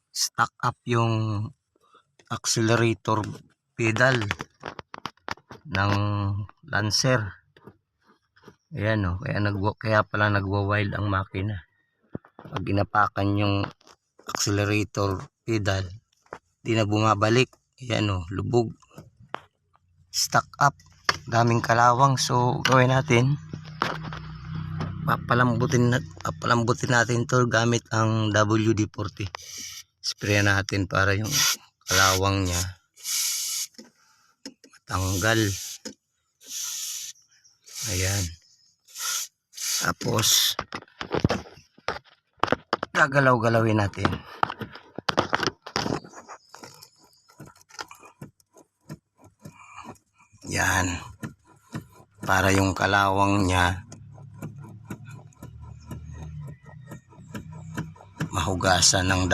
Stack up yung accelerator pedal ng Lancer. Ayan o, kaya pala nagwa-wild ang makina. Pag ginapakan yung accelerator pedal, di na bumabalik. Ayan o, lubog. Stack up, daming kalawang. So gawin natin, papalambutin natin to gamit ang WD-40. Spray natin para yung kalawang niya matanggal. Ayan. Tapos gagalaw-galawin natin. Yan. Para yung kalawang niya mahugasan ng